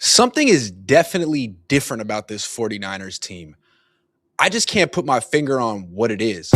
Something is definitely different about this 49ers team. I just can't put my finger on what it is.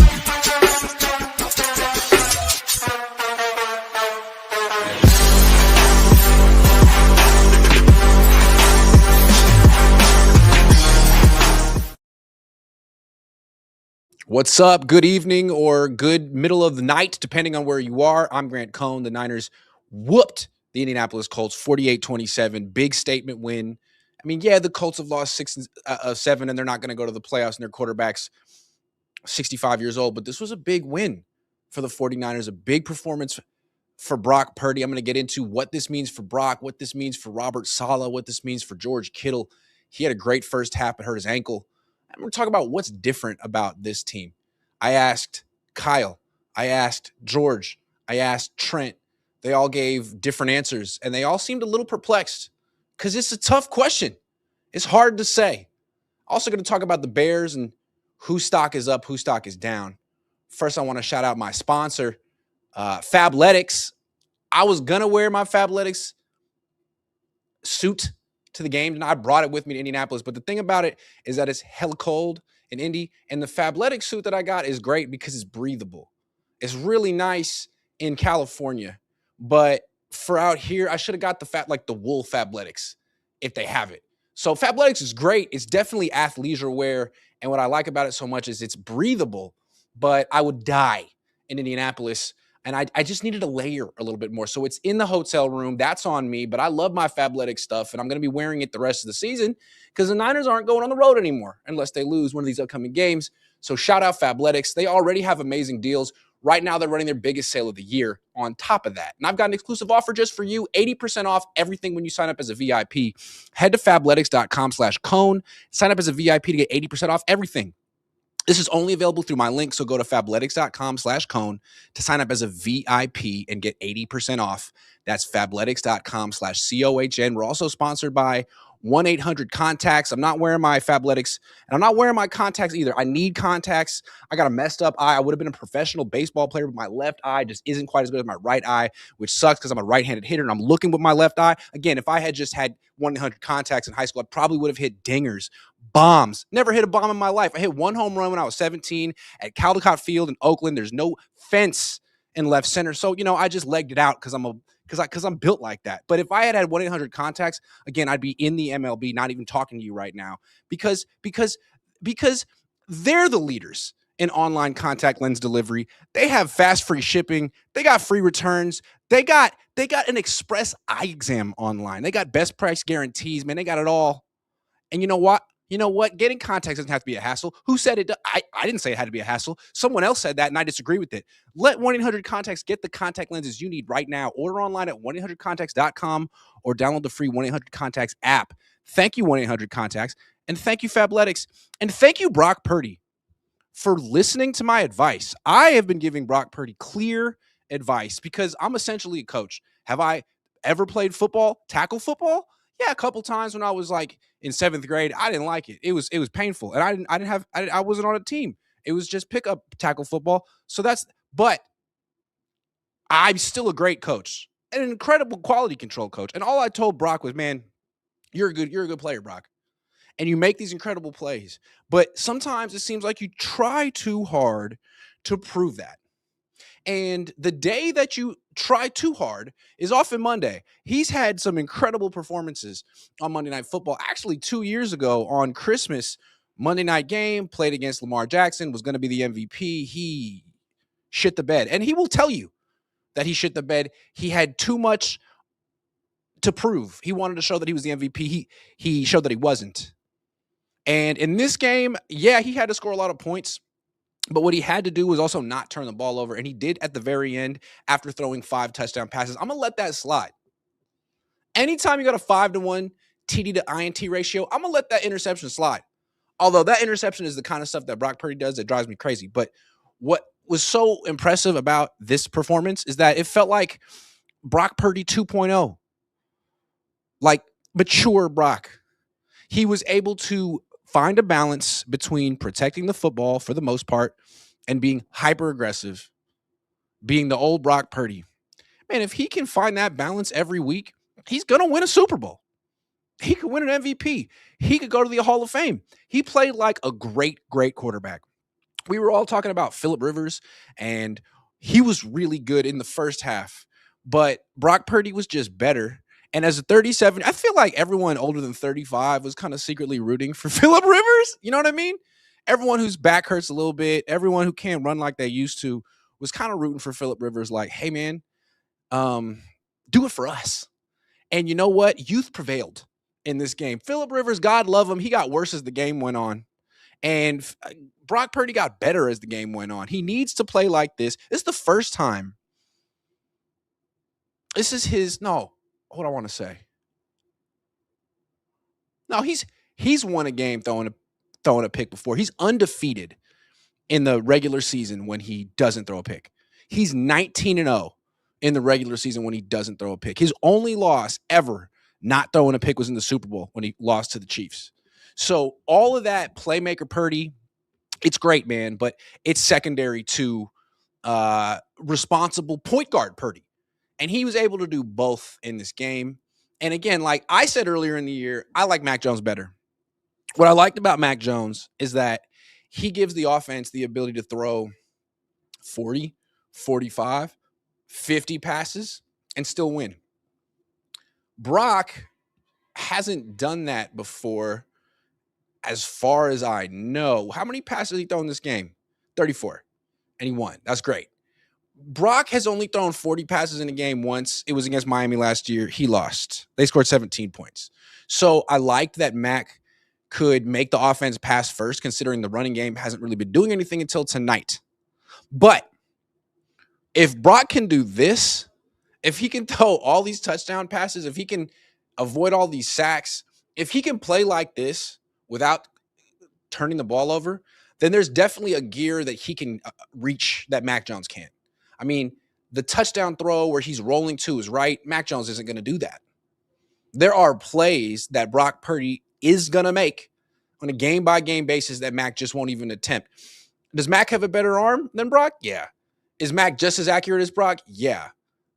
What's up? Good evening or good middle of the night, depending on where you are. I'm Grant Cohn. The Niners whooped the Indianapolis Colts 48-27. Big statement win. I mean, yeah, the Colts have lost 6-7, and they're not going to go to the playoffs, and their quarterback's 65 years old. But this was a big win for the 49ers, a big performance for Brock Purdy. I'm going to get into what this means for Brock, what this means for Robert Saleh, what this means for George Kittle. He had a great first half but hurt his ankle. I'm going to talk about what's different about this team. I asked Kyle, I asked George, I asked Trent. They all gave different answers, and they all seemed a little perplexed because it's a tough question. It's hard to say. Also going to talk about the Bears and whose stock is up, whose stock is down. First, I want to shout out my sponsor, Fabletics. I was going to wear my Fabletics suit to the game, and I brought it with me to Indianapolis. But the thing about it is that it's hella cold in Indy, and the Fabletics suit that I got is great because it's breathable. It's really nice in California, but for out here, I should have got the wool Fabletics if they have it. So Fabletics is great. It's definitely athleisure wear, and what I like about it so much is it's breathable, but I would die in Indianapolis. And I just needed to layer a little bit more. So it's in the hotel room. That's on me. But I love my Fabletics stuff, and I'm going to be wearing it the rest of the season because the Niners aren't going on the road anymore unless they lose one of these upcoming games. So shout out Fabletics. They already have amazing deals. Right now, they're running their biggest sale of the year on top of that. And I've got an exclusive offer just for you, 80% off everything when you sign up as a VIP. Head to fabletics.com/Cohn. Sign up as a VIP to get 80% off everything. This is only available through my link, so go to fabletics.com/Cohn to sign up as a VIP and get 80% off. That's fabletics.com/COHN. We're also sponsored by 1-800-CONTACTS. I'm not wearing my Fabletics, and I'm not wearing my contacts either. I need contacts. I got a messed up eye. I would have been a professional baseball player, but my left eye just isn't quite as good as my right eye, which sucks because I'm a right-handed hitter, and I'm looking with my left eye. Again, if I had just had 1-800-CONTACTS in high school, I probably would have hit dingers. Bombs. Never hit a bomb in my life. I hit one home run when I was 17 at Caldecott Field in Oakland. There's no fence in left center. So, I just legged it out because I'm built like that. But if I had 1-800-CONTACTS, again, I'd be in the MLB, not even talking to you right now because they're the leaders in online contact lens delivery. They have fast free shipping. They got free returns. They got an express eye exam online. They got best price guarantees, man. They got it all. And you know what? Getting contacts doesn't have to be a hassle. Who said it? I didn't say it had to be a hassle. Someone else said that, and I disagree with it. Let 1-800-CONTACTS get the contact lenses you need right now. Order online at 1-800-CONTACTS.com or download the free 1-800-CONTACTS app. Thank you, 1-800-CONTACTS, and thank you, Fabletics, and thank you, Brock Purdy, for listening to my advice. I have been giving Brock Purdy clear advice because I'm essentially a coach. Have I ever played football, tackle football? Yeah, a couple times when I was like in 7th grade. I didn't like it. It was painful, and I wasn't on a team. It was just pickup tackle football. But I'm still a great coach, an incredible quality control coach. And all I told Brock was, man, you're a good player, Brock, and you make these incredible plays. But sometimes it seems like you try too hard to prove that. And the day that you try too hard is often Monday. He's had some incredible performances on Monday Night Football. Actually, 2 years ago on Christmas, Monday night game, played against Lamar Jackson, was going to be the MVP. He shit the bed. And he will tell you that he shit the bed. He had too much to prove. He wanted to show that he was the MVP. He showed that he wasn't. And in this game, yeah, he had to score a lot of points. But what he had to do was also not turn the ball over, and he did at the very end after throwing 5 touchdown passes. I'm going to let that slide. Anytime you got a 5-to-1 TD to INT ratio, I'm going to let that interception slide. Although that interception is the kind of stuff that Brock Purdy does that drives me crazy. But what was so impressive about this performance is that it felt like Brock Purdy 2.0, like mature Brock. He was able to find a balance between protecting the football for the most part and being hyper aggressive, being the old Brock Purdy. Man, if he can find that balance every week, he's going to win a Super Bowl. He could win an MVP. He could go to the Hall of Fame. He played like a great, great quarterback. We were all talking about Phillip Rivers, and he was really good in the first half, but Brock Purdy was just better. And as a 37, I feel like everyone older than 35 was kind of secretly rooting for Phillip Rivers. You know what I mean? Everyone whose back hurts a little bit, everyone who can't run like they used to, was kind of rooting for Phillip Rivers. Like, hey man, um, do it for us. And you know what? Youth prevailed in this game. Phillip Rivers, God love him, he got worse as the game went on. And Brock Purdy got better as the game went on. He needs to play like this. This is the first time. This is his what I want to say. No, he's won a game throwing a pick before. He's undefeated in the regular season when he doesn't throw a pick. He's 19-0 in the regular season when he doesn't throw a pick. His only loss ever not throwing a pick was in the Super Bowl when he lost to the Chiefs. So all of that playmaker Purdy, it's great, man, but it's secondary to responsible point guard Purdy. And he was able to do both in this game. And again, like I said earlier in the year, I like Mac Jones better. What I liked about Mac Jones is that he gives the offense the ability to throw 40, 45, 50 passes and still win. Brock hasn't done that before, as far as I know. How many passes he thrown in this game? 34. And he won. That's great. Brock has only thrown 40 passes in a game once. It was against Miami last year. He lost. They scored 17 points. So I liked that Mac could make the offense pass first, considering the running game hasn't really been doing anything until tonight. But if Brock can do this, if he can throw all these touchdown passes, if he can avoid all these sacks, if he can play like this without turning the ball over, then there's definitely a gear that he can reach that Mac Jones can't. I mean, the touchdown throw where he's rolling to his right, Mac Jones isn't going to do that. There are plays that Brock Purdy is going to make on a game-by-game basis that Mac just won't even attempt. Does Mac have a better arm than Brock? Yeah. Is Mac just as accurate as Brock? Yeah.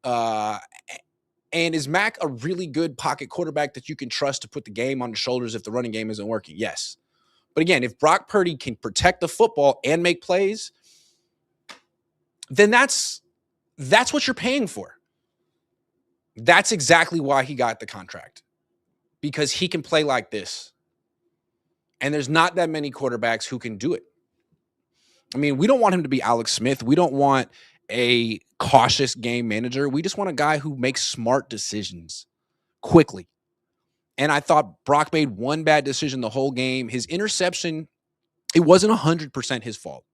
And is Mac a really good pocket quarterback that you can trust to put the game on the shoulders if the running game isn't working? Yes. But again, if Brock Purdy can protect the football and make plays, then that's what you're paying for. That's exactly why he got the contract, because he can play like this. And there's not that many quarterbacks who can do it. I mean, we don't want him to be Alex Smith. We don't want a cautious game manager. We just want a guy who makes smart decisions quickly. And I thought Brock made one bad decision the whole game. His interception, it wasn't 100% his fault.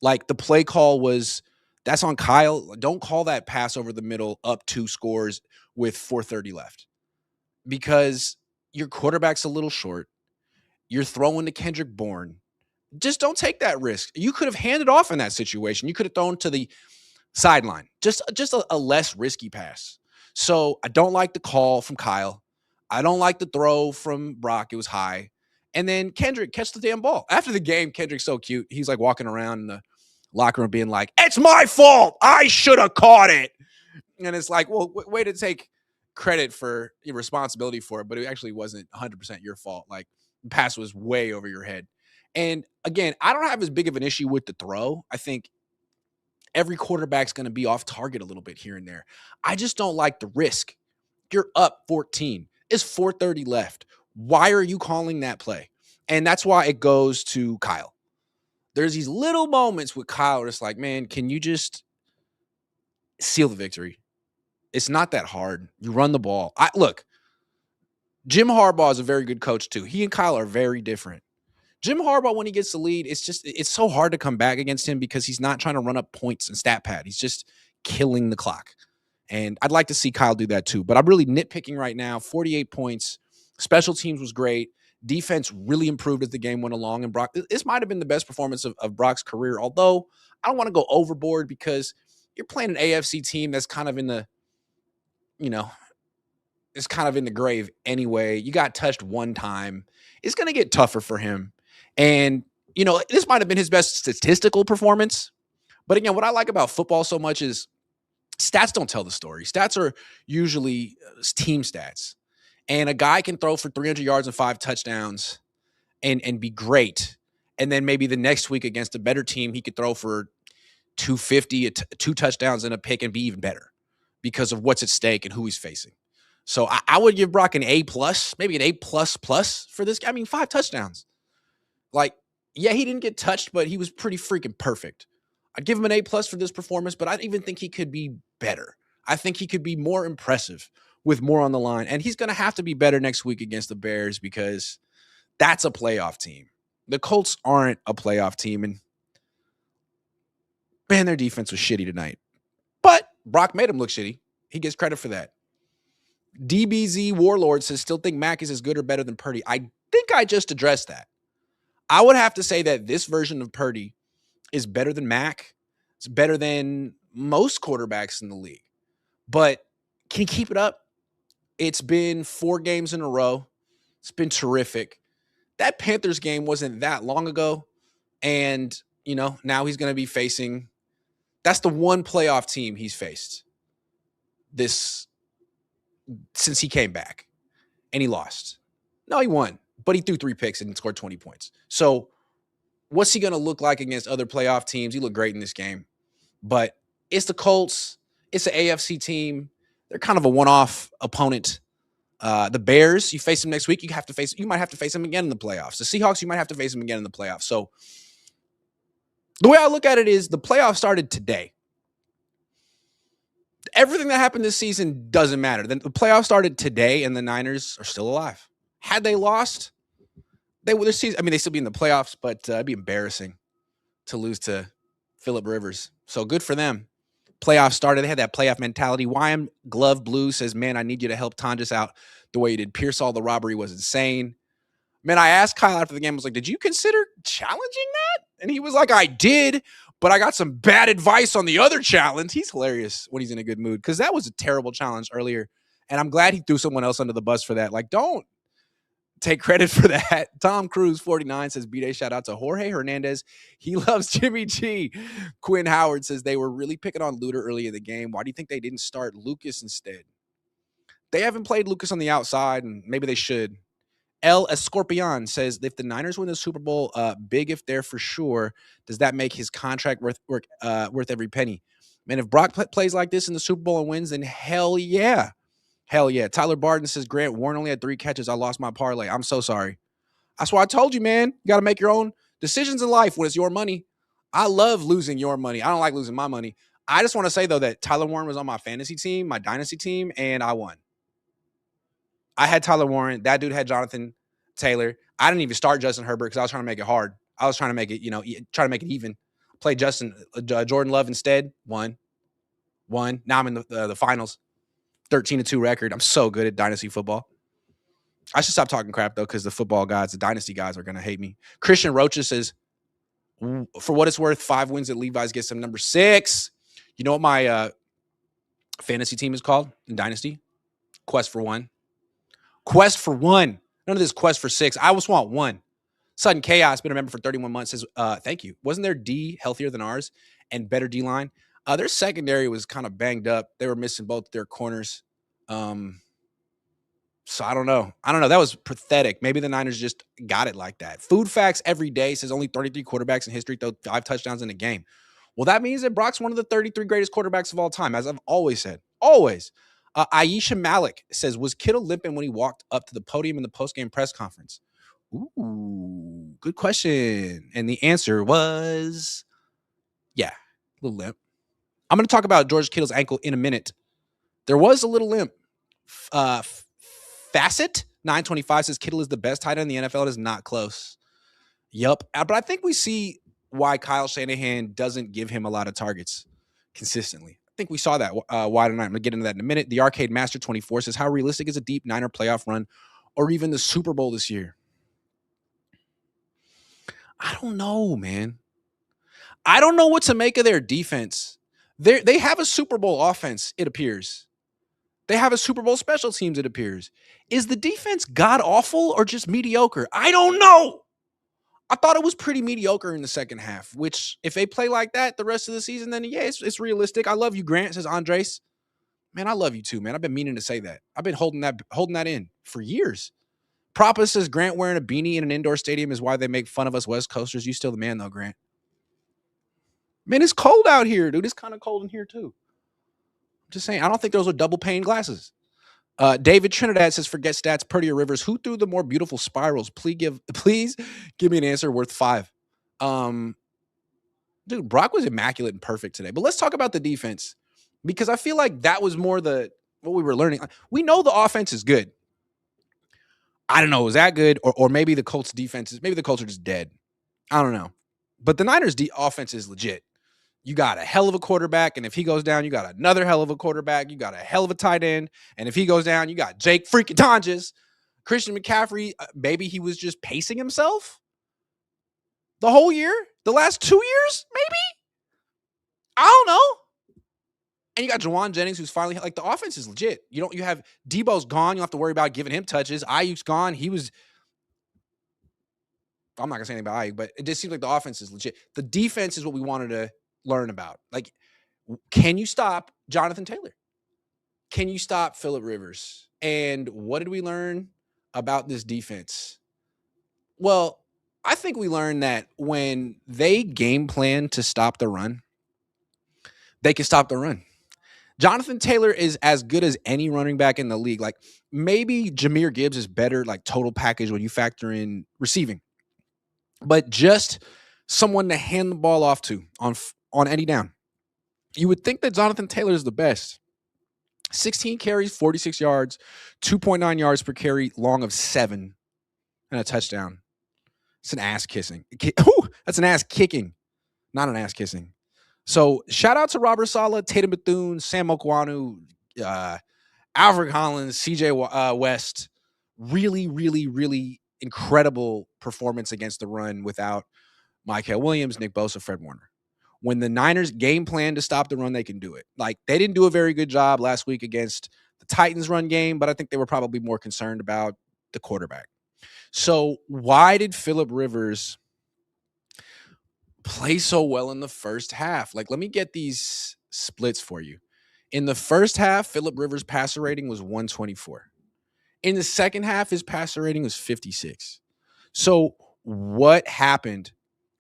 Like the play call that's on Kyle. Don't call that pass over the middle up 2 scores with 4:30 left, because your quarterback's a little short. You're throwing to Kendrick Bourne. Just don't take that risk. You could have handed off in that situation. You could have thrown to the sideline. Just a less risky pass. So I don't like the call from Kyle. I don't like the throw from Brock. It was high. And then Kendrick, catch the damn ball. After the game, Kendrick's so cute. He's like walking around in the locker room being like, it's my fault. I should have caught it. And it's like, well, way to take credit for your responsibility for it, but it actually wasn't 100% your fault. Like, the pass was way over your head. And again, I don't have as big of an issue with the throw. I think every quarterback's going to be off target a little bit here and there. I just don't like the risk. You're up 14. It's 4:30 left. Why are you calling that play? And that's why it goes to Kyle. There's these little moments with Kyle where it's like, man, can you just seal the victory? It's not that hard. You run the ball. Look, Jim Harbaugh is a very good coach too. He and Kyle are very different. Jim Harbaugh, when he gets the lead, it's so hard to come back against him because he's not trying to run up points and stat pad. He's just killing the clock. And I'd like to see Kyle do that too. But I'm really nitpicking right now. 48 points. Special teams was great. Defense really improved as the game went along. And Brock, this might have been the best performance of Brock's career. Although I don't want to go overboard because you're playing an AFC team that's kind of in the, it's kind of in the grave anyway. You got touched one time. It's going to get tougher for him. And, this might have been his best statistical performance. But again, what I like about football so much is stats don't tell the story. Stats are usually team stats. And a guy can throw for 300 yards and 5 touchdowns and be great. And then maybe the next week against a better team, he could throw for 250, 2 touchdowns and a pick and be even better because of what's at stake and who he's facing. So I would give Brock an A+, maybe an A++ for this. I mean, 5 touchdowns. Like, yeah, he didn't get touched, but he was pretty freaking perfect. I'd give him an A+ for this performance, but I even think he could be better. I think he could be more impressive with more on the line. And he's going to have to be better next week against the Bears because that's a playoff team. The Colts aren't a playoff team. And, man, their defense was shitty tonight. But Brock made him look shitty. He gets credit for that. DBZ Warlord says, still think Mac is as good or better than Purdy. I think I just addressed that. I would have to say that this version of Purdy is better than Mac. It's better than most quarterbacks in the league. But can he keep it up? It's been 4 games in a row. It's been terrific. That Panthers game wasn't that long ago. And, now he's going to be facing – that's the one playoff team he's faced since he came back. And he lost. No, he won. But he threw 3 picks and scored 20 points. So what's he going to look like against other playoff teams? He looked great in this game. But it's the Colts. It's an AFC team. They're kind of a one-off opponent. The Bears, you face them next week. You might have to face them again in the playoffs. The Seahawks, you might have to face them again in the playoffs. So the way I look at it is the playoffs started today. Everything that happened this season doesn't matter. Then the playoffs started today, and the Niners are still alive. Had they lost, they still be in the playoffs, but it'd be embarrassing to lose to Phillip Rivers. So good for them. Playoffs started. They had that playoff mentality. YM Glove Blue says, man, I need you to help Tonjes out the way you did Pearsall. The robbery was insane. Man, I asked Kyle after the game, I was like, did you consider challenging that? And he was like, I did, but I got some bad advice on the other challenge. He's hilarious when he's in a good mood because that was a terrible challenge earlier. And I'm glad he threw someone else under the bus for that. Like, don't take credit for that. Tom Cruise 49 says, B-Day, shout out to Jorge Hernandez. He loves Jimmy G. Quinn Howard says they were really picking on Luter early in the game. Why do you think they didn't start Lucas instead? They haven't played Lucas on the outside, and maybe they should. El Escorpion says, if the Niners win the Super Bowl, big if they're for sure, does that make his contract worth every penny? Man, if Brock plays like this in the Super Bowl and wins, then hell yeah. Hell yeah. Tyler Barton says, Grant Warren only had 3 catches. I lost my parlay. I'm so sorry. That's why I told you, man. You got to make your own decisions in life when it's your money. I love losing your money. I don't like losing my money. I just want to say, though, that Tyler Warren was on my fantasy team, my dynasty team, and I won. I had Tyler Warren. That dude had Jonathan Taylor. I didn't even start Justin Herbert because I was trying to make it hard. I was trying to make it, try to make it even. Played Jordan Love instead. Won. Now I'm in the finals. 13-2 record. I'm so good at dynasty football. I should stop talking crap, though, because the football guys, the dynasty guys are going to hate me. Christian Rocha says, for what it's worth, 5 wins at Levi's gets him number 6. You know what my fantasy team is called in dynasty? Quest for 1. Quest for 1. None of this quest for 6. I just want 1. Sudden Chaos, been a member for 31 months, says, thank you. Wasn't their D healthier than ours and better D-line? Their secondary was kind of banged up. They were missing both their corners. So I don't know. That was pathetic. Maybe the Niners just got it like that. Food Facts every day says only 33 quarterbacks in history throw 5 touchdowns in a game. Well, that means that Brock's one of the 33 greatest quarterbacks of all time, as I've always said. Always. Aisha Malik says, was Kittle limping when he walked up to the podium in the postgame press conference? Ooh, good question. And the answer was, yeah, a little limp. I'm going to talk about George Kittle's ankle in a minute. There was a little limp. Facet 925 says Kittle is the best tight end in the NFL. It is not close. Yup. But I think we see why Kyle Shanahan doesn't give him a lot of targets consistently. I think we saw that why tonight. I'm going to get into that in a minute. The Arcade Master 24 says, how realistic is a deep Niner playoff run or even the Super Bowl this year? I don't know, man. I don't know what to make of their defense. They have a Super Bowl offense, it appears. They have a Super Bowl special teams, it appears. Is the defense god-awful or just mediocre? I don't know. I thought it was pretty mediocre in the second half, which if they play like that the rest of the season, then yeah, it's realistic. I love you, Grant, says Andres. Man, I love you too, man. I've been meaning to say that. I've been holding that in for years. Propa says Grant wearing a beanie in an indoor stadium is why they make fun of us West Coasters. You still the man though, Grant. Man, it's cold out here, dude. It's kind of cold in here too. I'm just saying. I don't think those are double pane glasses. David Trinidad says, forget stats, Purdy or Rivers. Who threw the more beautiful spirals? Please give me an answer worth 5. Dude, Brock was immaculate and perfect today. But let's talk about the defense because I feel like that was more what we were learning. We know the offense is good. I don't know, is that good? Or maybe the Colts defense maybe the Colts are just dead. I don't know. But the Niners offense is legit. You got a hell of a quarterback, and if he goes down, you got another hell of a quarterback. You got a hell of a tight end, and if he goes down, you got Jake freaking Tonjes. Christian McCaffrey, maybe he was just pacing himself the whole year, the last 2 years, maybe? I don't know. And you got Jawan Jennings, who's finally like the offense is legit. You have Debo's gone. You don't have to worry about giving him touches. Ayuk's gone. I'm not gonna say anything about Ayuk, but it just seems like the offense is legit. The defense is what we wanted to learn about. Like, can you stop Jonathan Taylor? Can you stop Phillip Rivers? And what did we learn about this defense? Well, I think we learned that when they game plan to stop the run, they can stop the run. Jonathan Taylor is as good as any running back in the league. Like, maybe Jahmyr Gibbs is better, like total package when you factor in receiving. But just someone to hand the ball off to on any down. You would think that Jonathan Taylor is the best. 16 carries, 46 yards, 2.9 yards per carry, long of 7, and a touchdown. It's an ass kissing. That's an ass kicking, not an ass kissing. So shout out to Robert Saleh, Tatum Bethune, Sam Okwanu, Alfred Collins, CJ West. Really, really, really incredible performance against the run without Micah Williams, Nick Bosa, Fred Warner. When the Niners game plan to stop the run, they can do it. Like, they didn't do a very good job last week against the Titans run game, but I think they were probably more concerned about the quarterback. So why did Phillip Rivers play so well in the first half? Like, let me get these splits for you. In the first half, Phillip Rivers' passer rating was 124. In the second half, his passer rating was 56. So what happened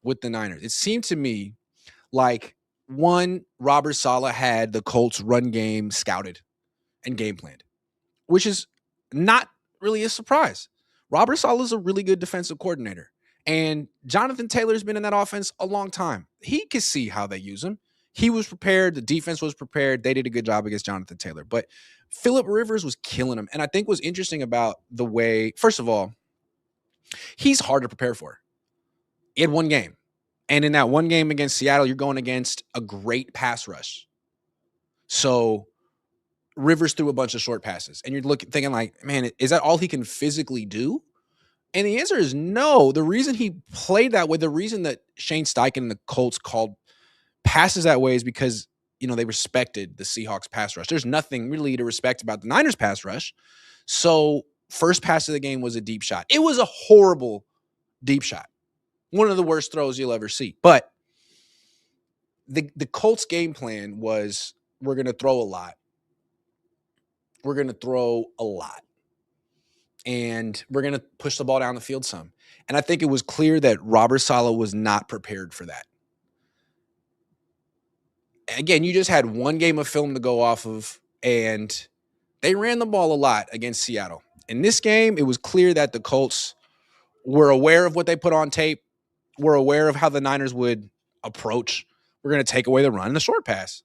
with the Niners? It seemed to me like, one, Robert Saleh had the Colts run game scouted and game planned, which is not really a surprise. Robert Saleh is a really good defensive coordinator. And Jonathan Taylor's been in that offense a long time. He could see how they use him. He was prepared. The defense was prepared. They did a good job against Jonathan Taylor. But Phillip Rivers was killing him. And I think what's interesting about the way, first of all, he's hard to prepare for. He had one game. And in that one game against Seattle, you're going against a great pass rush. So Rivers threw a bunch of short passes. And you're thinking like, man, is that all he can physically do? And the answer is no. The reason he played that way, the reason that Shane Steichen and the Colts called passes that way is because, they respected the Seahawks pass rush. There's nothing really to respect about the Niners pass rush. So first pass of the game was a deep shot. It was a horrible deep shot. One of the worst throws you'll ever see. But the Colts game plan was, we're going to throw a lot. We're going to throw a lot. And we're going to push the ball down the field some. And I think it was clear that Robert Saleh was not prepared for that. Again, you just had one game of film to go off of, and they ran the ball a lot against Seattle. In this game, it was clear that the Colts were aware of what they put on tape. We're aware of how the Niners would approach. We're going to take away the run and the short pass.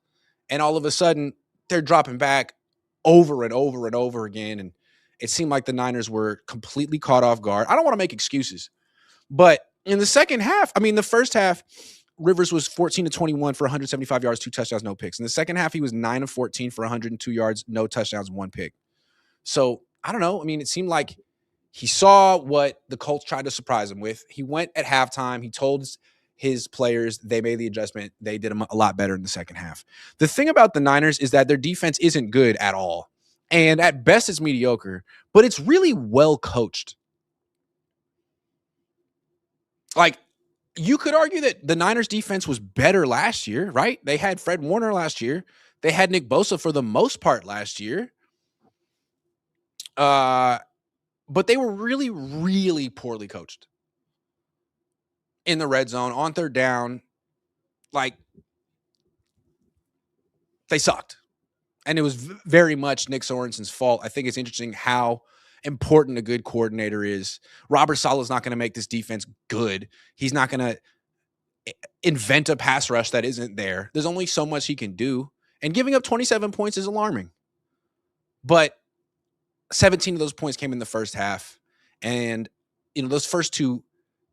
And all of a sudden, they're dropping back over and over and over again. And it seemed like the Niners were completely caught off guard. I don't want to make excuses. But in the second half, the first half, Rivers was 14-21 for 175 yards, 2 touchdowns, no picks. In the second half, he was 9-14 for 102 yards, no touchdowns, 1 pick. So, I don't know. It seemed like he saw what the Colts tried to surprise him with. He went at halftime. He told his players they made the adjustment. They did a lot better in the second half. The thing about the Niners is that their defense isn't good at all. And at best, it's mediocre. But it's really well coached. Like, you could argue that the Niners defense was better last year, right? They had Fred Warner last year. They had Nick Bosa for the most part last year. But they were really, really poorly coached in the red zone on third down. Like, they sucked. And it was very much Nick Sorensen's fault. I think it's interesting how important a good coordinator is. Robert Saleh's not going to make this defense good. He's not going to invent a pass rush that isn't there. There's only so much he can do. And giving up 27 points is alarming. But 17 of those points came in the first half. And, those first two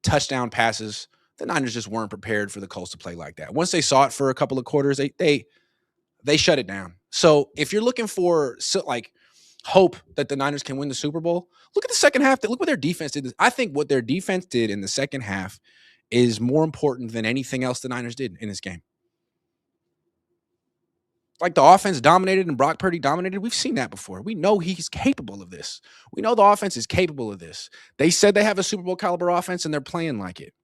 touchdown passes, the Niners just weren't prepared for the Colts to play like that. Once they saw it for a couple of quarters, they shut it down. So if you're looking for hope that the Niners can win the Super Bowl, look at the second half. Look what their defense did. I think what their defense did in the second half is more important than anything else the Niners did in this game. Like, the offense dominated and Brock Purdy dominated. We've seen that before. We know he's capable of this. We know the offense is capable of this. They said they have a Super Bowl caliber offense and they're playing like it.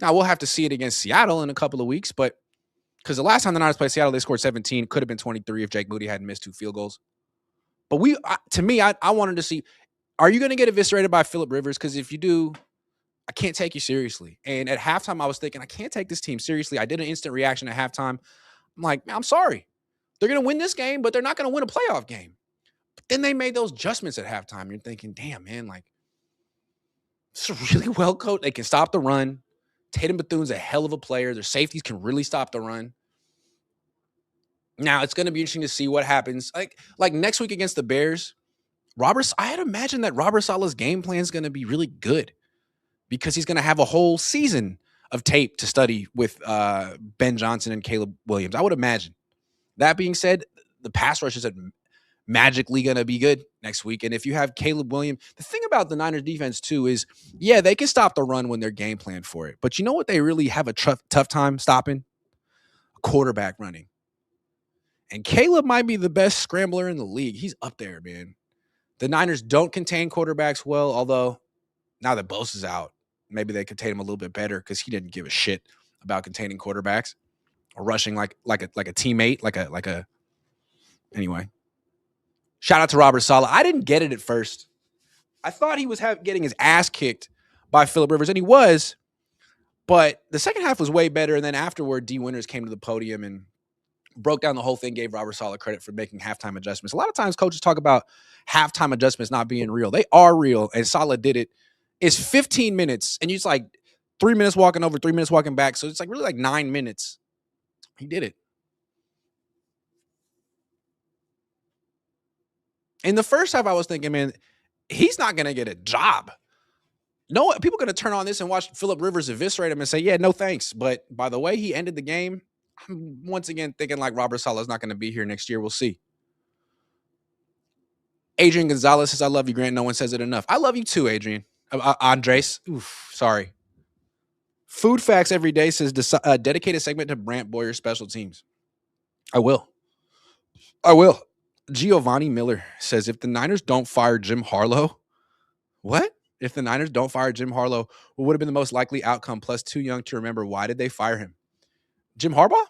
Now, we'll have to see it against Seattle in a couple of weeks, but because the last time the Niners played Seattle, they scored 17. Could have been 23 if Jake Moody hadn't missed 2 field goals. But I wanted to see, are you going to get eviscerated by Phillip Rivers? Because if you do, I can't take you seriously. And at halftime, I was thinking, I can't take this team seriously. I did an instant reaction at halftime. I'm like, man, I'm sorry. They're going to win this game, but they're not going to win a playoff game. But then they made those adjustments at halftime. You're thinking, damn, man, like, it's really well coached. They can stop the run. Tatum Bethune's a hell of a player. Their safeties can really stop the run. Now, it's going to be interesting to see what happens. Like next week against the Bears, I had imagined that Robert Saleh's game plan is going to be really good because he's going to have a whole season of tape to study with Ben Johnson and Caleb Williams. I would imagine. That being said, the pass rush is magically going to be good next week. And if you have Caleb Williams, the thing about the Niners defense too is, yeah, they can stop the run when they're game planned for it. But you know what they really have a tough time stopping? A quarterback running. And Caleb might be the best scrambler in the league. He's up there, man. The Niners don't contain quarterbacks well, although now that Bosa's out, maybe they contain him a little bit better because he didn't give a shit about containing quarterbacks or rushing like a teammate, anyway. Shout out to Robert Saleh. I didn't get it at first. I thought he was getting his ass kicked by Phillip Rivers, and he was. But the second half was way better, and then afterward, D. Winters came to the podium and broke down the whole thing, gave Robert Saleh credit for making halftime adjustments. A lot of times coaches talk about halftime adjustments not being real. They are real, and Saleh did it. It's 15 minutes, and it's like 3 minutes walking over, 3 minutes walking back. So it's really like 9 minutes. He did it. In the first half, I was thinking, man, he's not going to get a job. No, people are going to turn on this and watch Phillip Rivers eviscerate him and say, yeah, no thanks. But by the way he ended the game, I'm once again thinking like Robert Saleh is not going to be here next year. We'll see. Adrian Gonzalez says, I love you, Grant. No one says it enough. I love you too, Adrian. Andres. Oof, sorry. Food Facts Every Day says, dedicated segment to Brant Boyer special teams. I will. Giovanni Miller says, if the Niners don't fire Jim Harbaugh, what? If the Niners don't fire Jim Harbaugh, what would have been the most likely outcome? Plus, too young to remember. Why did they fire him? Jim Harbaugh?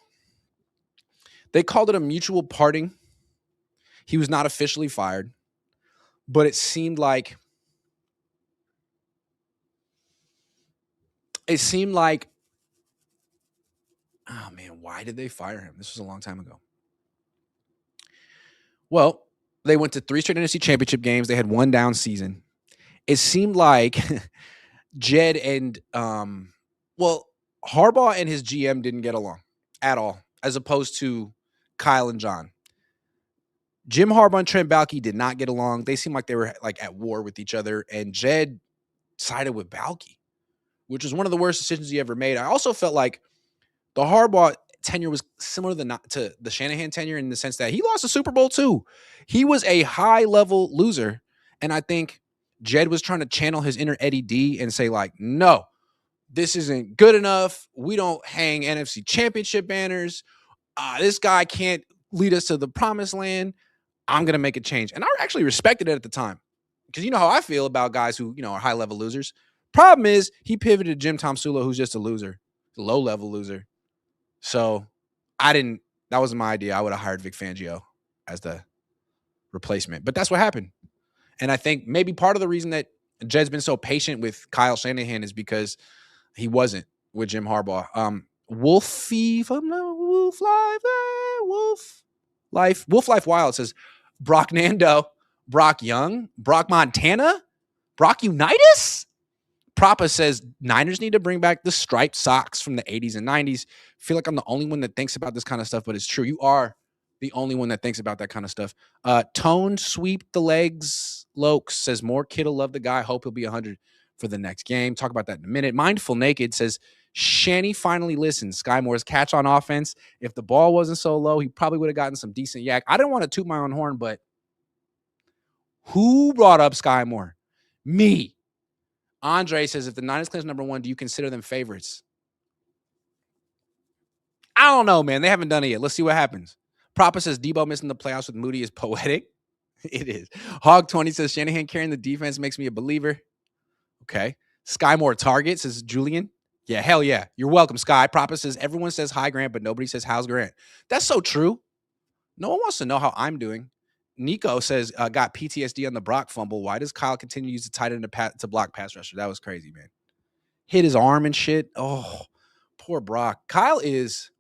They called it a mutual parting. He was not officially fired, but it seemed like oh man, why did they fire him? This was a long time ago. Well, they went to 3 straight NFC championship games. They had 1 down season. It seemed like Jed and Harbaugh and his GM didn't get along at all, as opposed to Kyle and John. Jim Harbaugh and Trent Baalke did not get along. They seemed like they were like at war with each other, and Jed sided with Baalke, which was one of the worst decisions he ever made. I also felt like the Harbaugh tenure was similar to the Shanahan tenure in the sense that he lost a Super Bowl too. He was a high-level loser, and I think Jed was trying to channel his inner Eddie D and say like, no, this isn't good enough. We don't hang NFC championship banners. This guy can't lead us to the promised land. I'm going to make a change. And I actually respected it at the time because you know how I feel about guys who, are high-level losers. Problem is he pivoted Jim Tomsula, who's just a loser, a low-level loser. So I didn't That wasn't my idea. I would have hired Vic Fangio as the replacement. But that's what happened. And I think maybe part of the reason that Jed's been so patient with Kyle Shanahan is because he wasn't with Jim Harbaugh. Wolfie, if I'm not Wolf Life, Wolf Life Wild says Brock Nando, Brock Young, Brock Montana, Brock Unitas. Propa says Niners need to bring back the striped socks from the 80s and 90s. Feel like I'm the only one that thinks about this kind of stuff, but it's true. You are the only one that thinks about that kind of stuff. Tone sweep the legs. Lokes says more Kittle, love the guy. Hope he'll be 100 for the next game. Talk about that in a minute. Mindful Naked says Shanny finally listened. Sky Moore's catch on offense. If the ball wasn't so low, he probably would have gotten some decent yak. I didn't want to toot my own horn, but who brought up Sky Moore? Me. Andre says, if the Niners claim number 1, do you consider them favorites? I don't know, man. They haven't done it yet. Let's see what happens. Propa says, Debo missing the playoffs with Moody is poetic. It is. Hog20 says, Shanahan carrying the defense makes me a believer. Okay. Sky Moore target, says Julian. Yeah, hell yeah. You're welcome, Sky. Propa says, everyone says hi, Grant, but nobody says how's Grant. That's so true. No one wants to know how I'm doing. Nico says, got PTSD on the Brock fumble. Why does Kyle continue to use the tight end to block pass rusher? That was crazy, man. Hit his arm and shit. Oh, poor Brock. Kyle is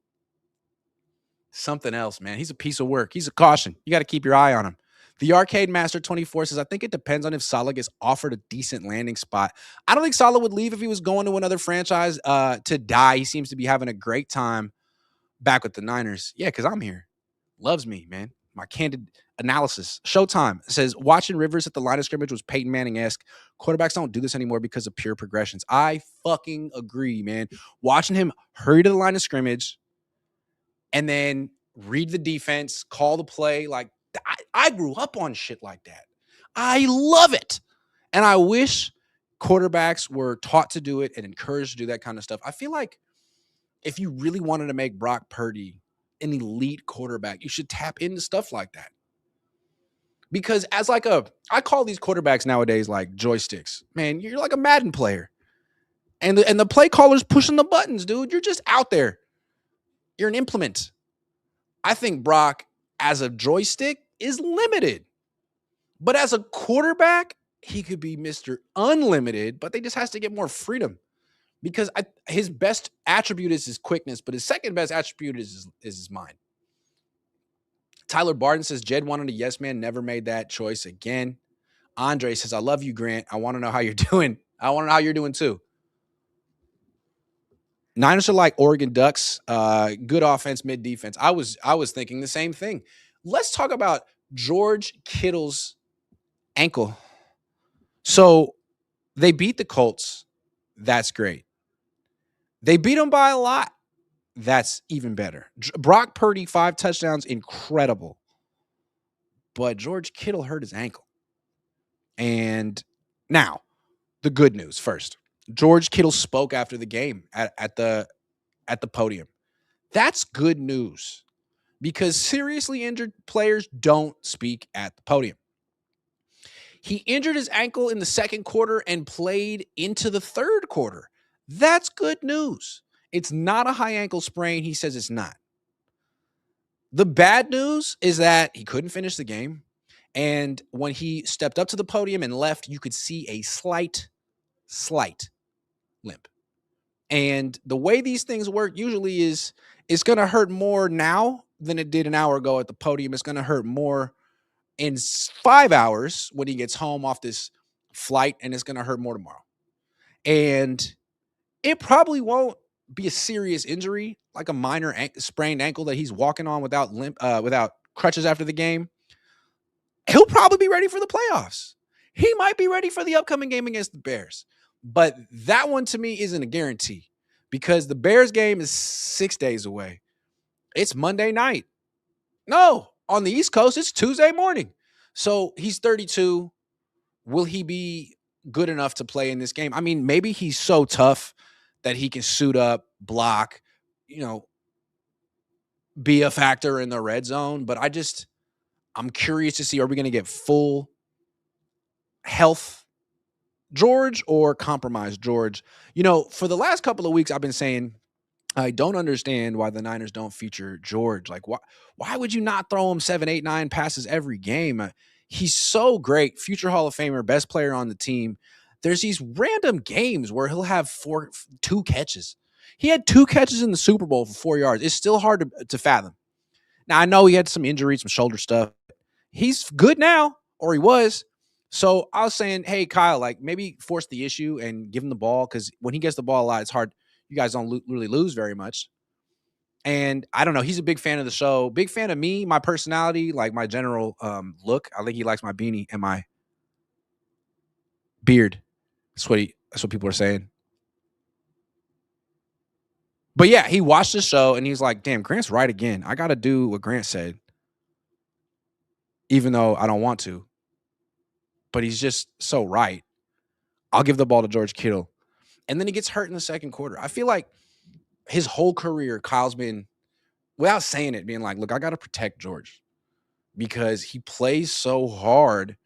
something else, man. He's a piece of work. He's a caution. You got to keep your eye on him. The Arcade Master 24 says, I think it depends on if Saleh gets offered a decent landing spot. I don't think Saleh would leave if he was going to another franchise to die. He seems to be having a great time back with the Niners. Yeah, because I'm here. Loves me, man. My candid analysis. Showtime says, watching Rivers at the line of scrimmage was Peyton Manning-esque. Quarterbacks don't do this anymore because of pure progressions. I fucking agree, man. Watching him hurry to the line of scrimmage and then read the defense, call the play. Like, I grew up on shit like that. I love it. And I wish quarterbacks were taught to do it and encouraged to do that kind of stuff. I feel like if you really wanted to make Brock Purdy an elite quarterback, you should tap into stuff like that. Because as I call these quarterbacks nowadays like joysticks. Man, you're like a Madden player. And the play caller's pushing the buttons, dude. You're just out there. You're an implement. I think Brock, as a joystick, is limited. But as a quarterback, he could be Mr. Unlimited, but they just has to get more freedom. Because his best attribute is his quickness, but his second best attribute is his mind. Tyler Barton says, Jed wanted a yes man, never made that choice again. Andre says, I love you, Grant. I want to know how you're doing. I want to know how you're doing too. Niners are like Oregon Ducks, good offense, mid defense. I was thinking the same thing. Let's talk about George Kittle's ankle. So they beat the Colts. That's great. They beat them by a lot. That's even better. Brock Purdy, 5 touchdowns, incredible. But George Kittle hurt his ankle. And now, the good news first. George Kittle spoke after the game at the podium. That's good news because seriously injured players don't speak at the podium. He injured his ankle in the second quarter and played into the third quarter. That's good news. It's not a high ankle sprain. He says it's not. The bad news is that he couldn't finish the game. And when he stepped up to the podium and left, you could see a slight limp. And the way these things work usually is it's going to hurt more now than it did an hour ago at the podium. It's going to hurt more in 5 hours when he gets home off this flight, and it's going to hurt more tomorrow. And it probably won't be a serious injury, like a minor sprained ankle that he's walking on without crutches after the game. He'll probably be ready for the playoffs. He might be ready for the upcoming game against the Bears. But that one to me isn't a guarantee because the Bears game is 6 days away. It's Monday night. No, on the East Coast, it's Tuesday morning. So he's 32. Will he be good enough to play in this game? I mean, maybe he's so tough that he can suit up, block, be a factor in the red zone. But I'm curious to see, are we going to get full health George or compromised George? For the last couple of weeks, I've been saying I don't understand why the Niners don't feature George. Like, why would you not throw him 7, 8, 9 passes every game? He's so great, future Hall of Famer, best player on the team. There's these random games where he'll have two catches. He had 2 catches in the Super Bowl for 4 yards. It's still hard to fathom. Now, I know he had some injuries, some shoulder stuff. He's good now, or he was. So I was saying, hey, Kyle, like maybe force the issue and give him the ball, because when he gets the ball a lot, it's hard. You guys don't really lose very much. And I don't know. He's a big fan of the show, big fan of me, my personality, like my general look. I think he likes my beanie and my beard. That's what people are saying. But yeah, he watched the show and he's like, damn, Grant's right again. I got to do what Grant said, even though I don't want to. But he's just so right. I'll give the ball to George Kittle. And then he gets hurt in the second quarter. I feel like his whole career, Kyle's been, without saying it, being like, look, I got to protect George because he plays so hard.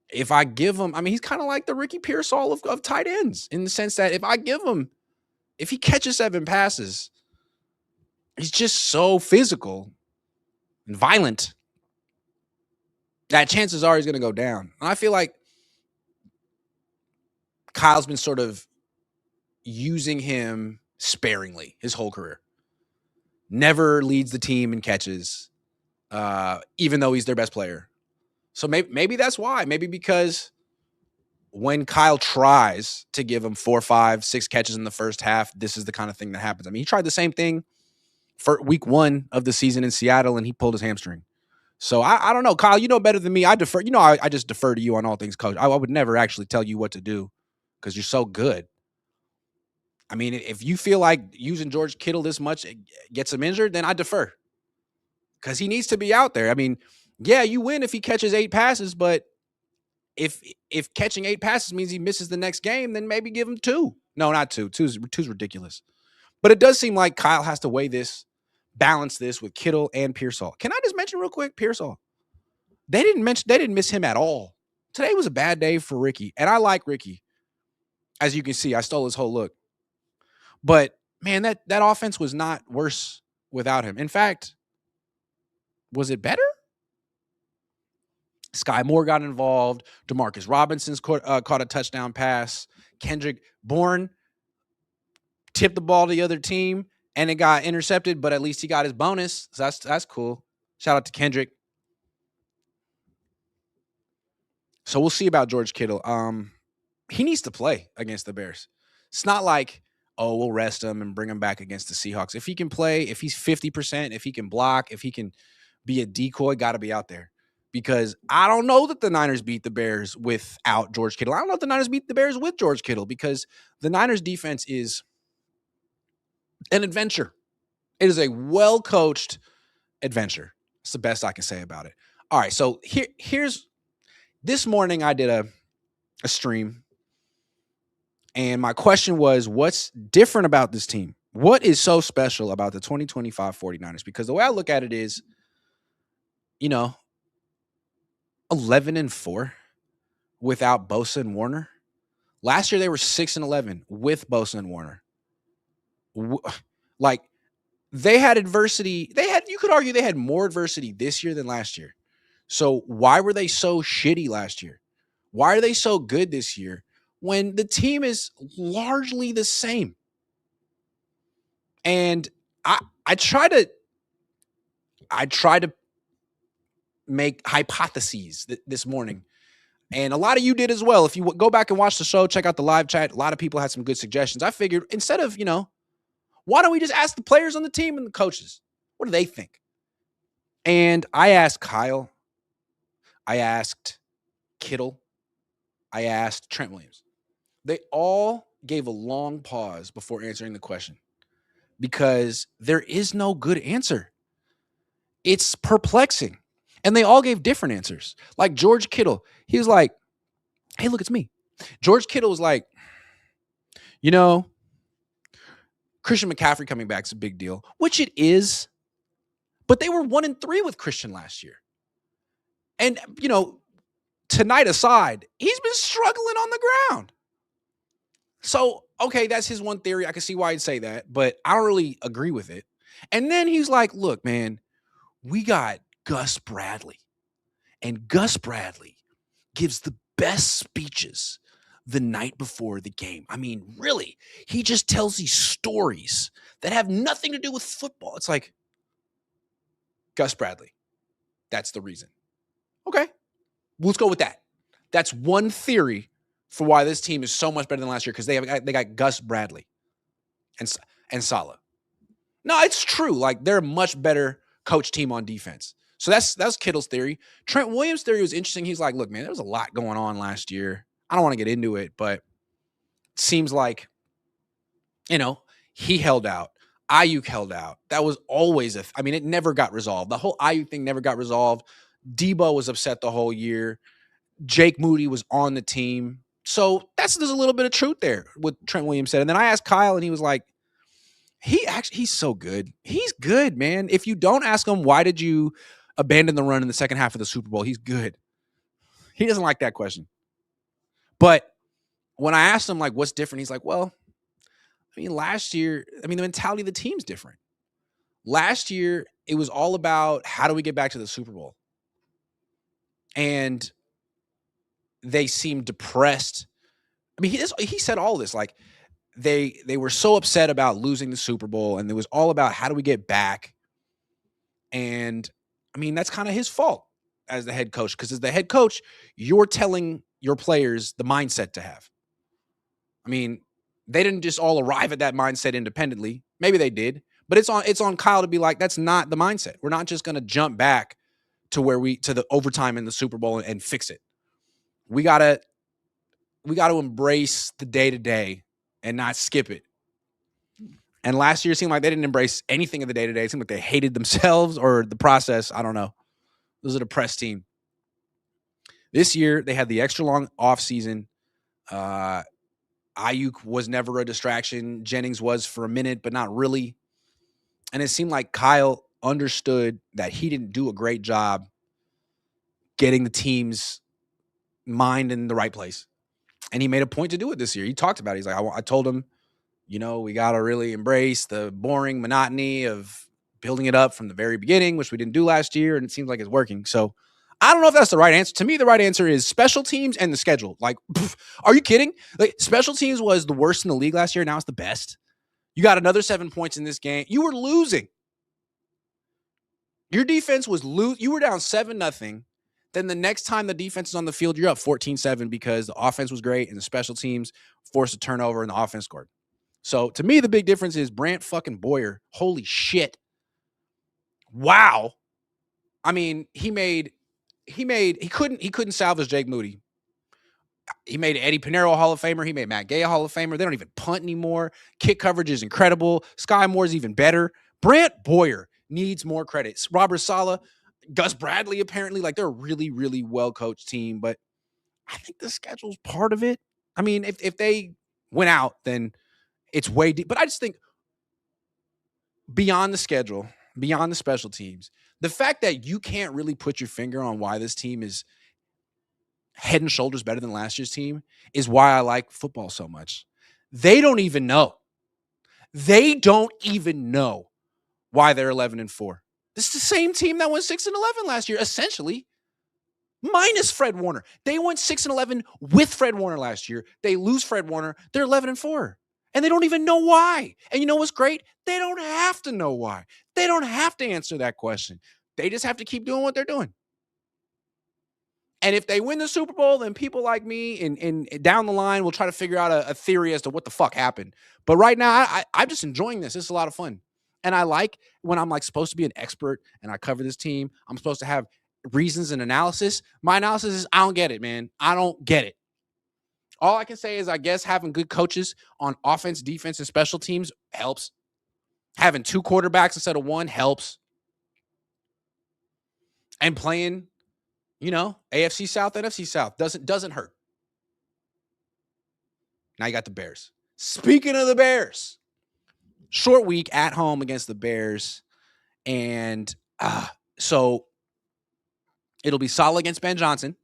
If I give him, I mean, he's kind of like the Ricky Pearsall of tight ends in the sense that if he catches 7 passes, he's just so physical and violent that chances are he's going to go down. And I feel like Kyle's been sort of using him sparingly his whole career. Never leads the team in catches, even though he's their best player. So maybe that's why. Maybe because when Kyle tries to give him 4, 5, 6 catches in the first half, this is the kind of thing that happens. I mean, he tried the same thing for week 1 of the season in Seattle, and he pulled his hamstring. So I don't know, Kyle. You know better than me. I defer. You know, I just defer to you on all things, coach. I would never actually tell you what to do because you're so good. I mean, if you feel like using George Kittle this much gets him injured, then I defer because he needs to be out there. I mean, yeah, you win if he catches 8 passes, but if catching 8 passes means he misses the next game, then maybe give him 2. No, not 2. Two's ridiculous. But it does seem like Kyle has to weigh this, balance this with Kittle and Pearsall. Can I just mention real quick, Pearsall? They didn't miss him at all. Today was a bad day for Ricky, and I like Ricky. As you can see, I stole his whole look. But man, that offense was not worse without him. In fact, was it better? Sky Moore got involved. Demarcus Robinson's caught a touchdown pass. Kendrick Bourne tipped the ball to the other team, and it got intercepted, but at least he got his bonus. So that's cool. Shout out to Kendrick. So we'll see about George Kittle. He needs to play against the Bears. It's not like, oh, we'll rest him and bring him back against the Seahawks. If he can play, if he's 50%, if he can block, if he can be a decoy, got to be out there. Because I don't know that the Niners beat the Bears without George Kittle. I don't know if the Niners beat the Bears with George Kittle because the Niners defense is an adventure. It is a well-coached adventure. It's the best I can say about it. All right, so here's this morning I did a stream, and my question was, what's different about this team? What is so special about the 2025 49ers? Because the way I look at it is, 11-4 without Bosa and Warner. Last year they were 6-11 with Bosa and Warner. Like, they had adversity. You could argue they had more adversity this year than last year. So why were they so shitty last year? Why are they so good this year when the team is largely the same? And I try to make hypotheses this morning. And a lot of you did as well. If you go back and watch the show, check out the live chat. A lot of people had some good suggestions. I figured instead of, why don't we just ask the players on the team and the coaches? What do they think? And I asked Kyle. I asked Kittle. I asked Trent Williams. They all gave a long pause before answering the question because there is no good answer. It's perplexing. And they all gave different answers. Like George Kittle, he was like, hey, look, it's me. George Kittle was like, Christian McCaffrey coming back is a big deal, which it is. But they were 1-3 with Christian last year. And, tonight aside, he's been struggling on the ground. So, Okay, that's his one theory. I can see why he'd say that, but I don't really agree with it. And then he's like, look, man, we got Gus Bradley, and Gus Bradley gives the best speeches the night before the game. I mean, really, he just tells these stories that have nothing to do with football. It's like, Gus Bradley. That's the reason. Okay, let's go with that. That's one theory for why this team is so much better than last year, because they got Gus Bradley and Saleh. No, it's true. Like, they're a much better coach team on defense. So that's Kittle's theory. Trent Williams' theory was interesting. He's like, look, man, there was a lot going on last year. I don't want to get into it, but it seems like, he held out. Ayuk held out. That was always it never got resolved. The whole Ayuk thing never got resolved. Debo was upset the whole year. Jake Moody was on the team. So there's a little bit of truth there, what Trent Williams said. And then I asked Kyle, and he was like, he's so good. He's good, man. If you don't ask him, why did you abandon the run in the second half of the Super Bowl? He's good. He doesn't like that question. But when I asked him, like, what's different? He's like, well, last year, the mentality of the team's different. Last year, it was all about how do we get back to the Super Bowl? And they seemed depressed. He said all this, like, they were so upset about losing the Super Bowl, and it was all about how do we get back. And that's kind of his fault as the head coach, because as the head coach, you're telling your players the mindset to have. They didn't just all arrive at that mindset independently. Maybe they did, but it's on Kyle to be like, that's not the mindset. We're not just going to jump back to the overtime in the Super Bowl and fix it. We got to embrace the day-to-day and not skip it. And last year it seemed like they didn't embrace anything of the day-to-day. It seemed like they hated themselves or the process. I don't know. It was a depressed team. This year, they had the extra long offseason. Ayuk was never a distraction. Jennings was for a minute, but not really. And it seemed like Kyle understood that he didn't do a great job getting the team's mind in the right place. And he made a point to do it this year. He talked about it. He's like, I told him, we got to really embrace the boring monotony of building it up from the very beginning, which we didn't do last year. And it seems like it's working. So I don't know if that's the right answer. To me, the right answer is special teams and the schedule. Like, are you kidding? Like, special teams was the worst in the league last year. Now it's the best. You got another 7 points in this game. You were losing. Your defense was you were down 7-0. Then the next time the defense is on the field, you're up 14-7 because the offense was great and the special teams forced a turnover and the offense scored. So to me, the big difference is Brant fucking Boyer. Holy shit. Wow. He couldn't salvage Jake Moody. He made Eddie Pinero a Hall of Famer. He made Matt Gay a Hall of Famer. They don't even punt anymore. Kick coverage is incredible. Sky Moore's even better. Brant Boyer needs more credits. Robert Saleh, Gus Bradley, apparently, like, they're a really, really well-coached team, but I think the schedule's part of it. If they went out, then it's way deep. But I just think beyond the schedule, beyond the special teams, the fact that you can't really put your finger on why this team is head and shoulders better than last year's team is why I like football so much. They don't even know. They don't even know why they're 11-4. This is the same team that went 6-11 last year, essentially, minus Fred Warner. They went 6-11 with Fred Warner last year. They lose Fred Warner. They're 11-4. And they don't even know why. And you know what's great? They don't have to know why. They don't have to answer that question. They just have to keep doing what they're doing. And if they win the Super Bowl, then people like me and down the line will try to figure out a theory as to what the fuck happened. But right now, I'm just enjoying this. This is a lot of fun. And I like when I'm like supposed to be an expert and I cover this team. I'm supposed to have reasons and analysis. My analysis is I don't get it, man. I don't get it. All I can say is I guess having good coaches on offense, defense, and special teams helps. Having 2 quarterbacks instead of 1 helps. And playing, AFC South, NFC South doesn't hurt. Now you got the Bears. Speaking of the Bears, short week at home against the Bears. And so it'll be Saleh against Ben Johnson.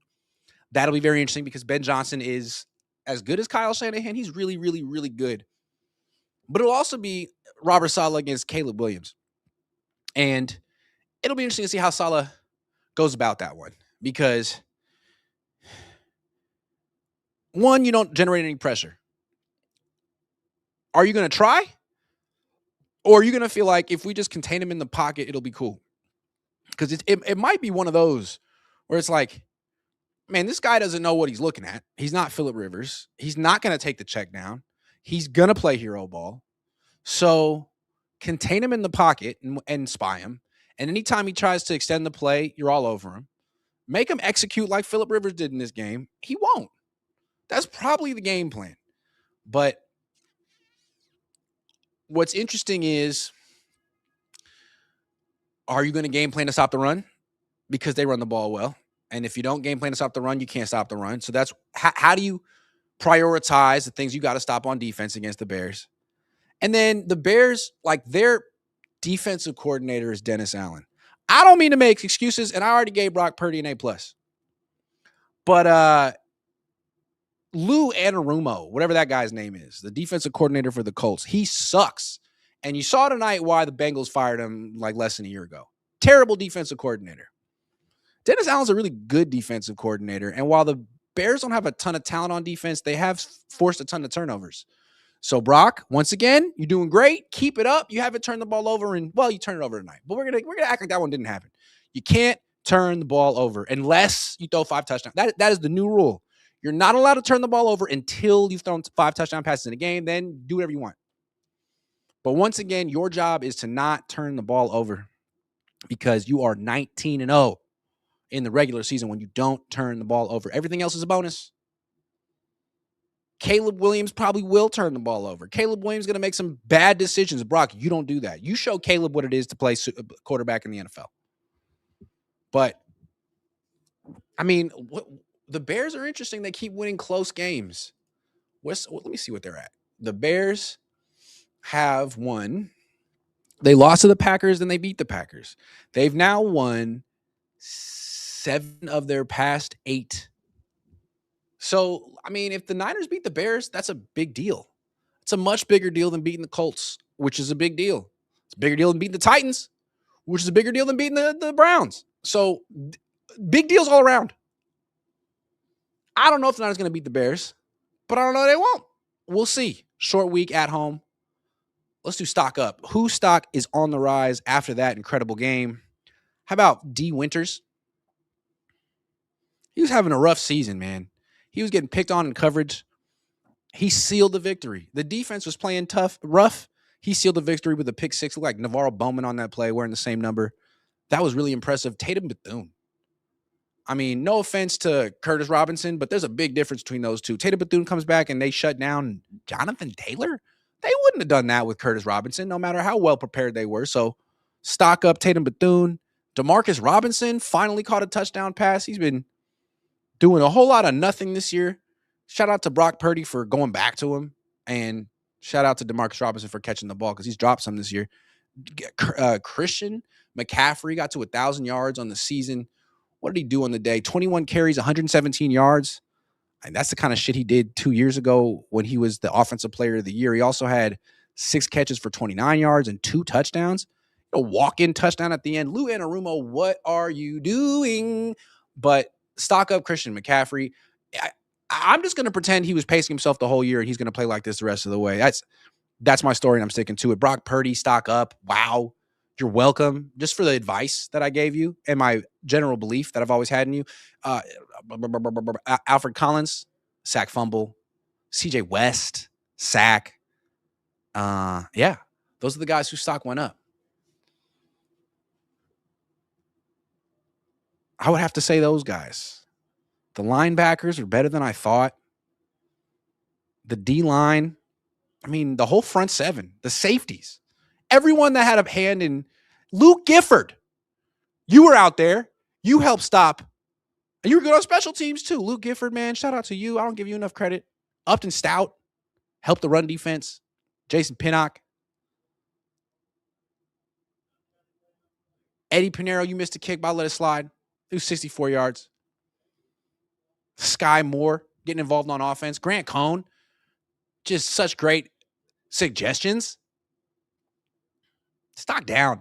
That'll be very interesting because Ben Johnson is as good as Kyle Shanahan. He's really, really, really good. But it'll also be Robert Saleh against Caleb Williams. And it'll be interesting to see how Saleh goes about that one. Because, one, you don't generate any pressure. Are you going to try? Or are you going to feel like if we just contain him in the pocket, it'll be cool? Because it might be one of those where it's like, man, this guy doesn't know what he's looking at. He's not Phillip Rivers. He's not going to take the check down. He's going to play hero ball. So contain him in the pocket and spy him. And anytime he tries to extend the play, you're all over him. Make him execute like Phillip Rivers did in this game. He won't. That's probably the game plan. But what's interesting is, are you going to game plan to stop the run? Because they run the ball well. And if you don't game plan to stop the run, you can't stop the run. So that's how do you prioritize the things you got to stop on defense against the Bears? And then the Bears, like their defensive coordinator is Dennis Allen. I don't mean to make excuses, and I already gave Brock Purdy an A+. But Lou Anarumo, whatever that guy's name is, the defensive coordinator for the Colts, he sucks. And you saw tonight why the Bengals fired him like less than a year ago. Terrible defensive coordinator. Dennis Allen's a really good defensive coordinator. And while the Bears don't have a ton of talent on defense, they have forced a ton of turnovers. So, Brock, once again, you're doing great. Keep it up. You haven't turned the ball over, and well, you turned it over tonight. But we're gonna act like that one didn't happen. You can't turn the ball over unless you throw 5 touchdowns. That is the new rule. You're not allowed to turn the ball over until you've thrown 5 touchdown passes in a game. Then do whatever you want. But once again, your job is to not turn the ball over because you are 19-0 in the regular season when you don't turn the ball over. Everything else is a bonus. Caleb Williams probably will turn the ball over. Caleb Williams is going to make some bad decisions. Brock, you don't do that. You show Caleb what it is to play quarterback in the NFL. But, I mean, the Bears are interesting. They keep winning close games. Let me see what they're at. The Bears have won. They lost to the Packers, then they beat the Packers. They've now won 7 of their past 8. So, I mean, if the Niners beat the Bears, that's a big deal. It's a much bigger deal than beating the Colts, which is a big deal. It's a bigger deal than beating the Titans, which is a bigger deal than beating the Browns. So, big deals all around. I don't know if the Niners are going to beat the Bears, but I don't know they won't. We'll see. Short week at home. Let's do stock up. Whose stock is on the rise after that incredible game? How about D. Winters? He was having a rough season, man. He was getting picked on in coverage. He sealed the victory. The defense was playing rough. He sealed the victory with a pick 6. Looked like Navarro Bowman on that play, wearing the same number. That was really impressive. Tatum Bethune. I mean, no offense to Curtis Robinson, but there's a big difference between those two. Tatum Bethune comes back and they shut down Jonathan Taylor. They wouldn't have done that with Curtis Robinson, no matter how well prepared they were. So stock up Tatum Bethune. Demarcus Robinson finally caught a touchdown pass. He's been doing a whole lot of nothing this year. Shout out to Brock Purdy for going back to him. And shout out to Demarcus Robinson for catching the ball because he's dropped some this year. Christian McCaffrey got to 1,000 yards on the season. What did he do on the day? 21 carries, 117 yards. And that's the kind of shit he did 2 years ago when he was the offensive player of the year. He also had 6 catches for 29 yards and 2 touchdowns. A walk-in touchdown at the end. Lou Anarumo, what are you doing? But stock up Christian McCaffrey. I'm just going to pretend he was pacing himself the whole year and he's going to play like this the rest of the way. That's my story and I'm sticking to it. Brock Purdy, stock up. Wow. You're welcome. Just for the advice that I gave you and my general belief that I've always had in you. Alfred Collins, sack fumble. CJ West, sack. Yeah. Those are the guys whose stock went up. I would have to say those guys. The linebackers are better than I thought. The D-line, I mean, the whole front 7, the safeties, everyone that had a hand in Luke Gifford. You were out there. You helped stop. And you were good on special teams too. Luke Gifford, man, shout out to you. I don't give you enough credit. Upton Stout helped the run defense. Jason Pinnock. Eddie Pinheiro, you missed a kick, but I let it slide. It was 64 yards. Sky Moore. getting involved on offense. Grant Cohn, just such great suggestions. Stock down.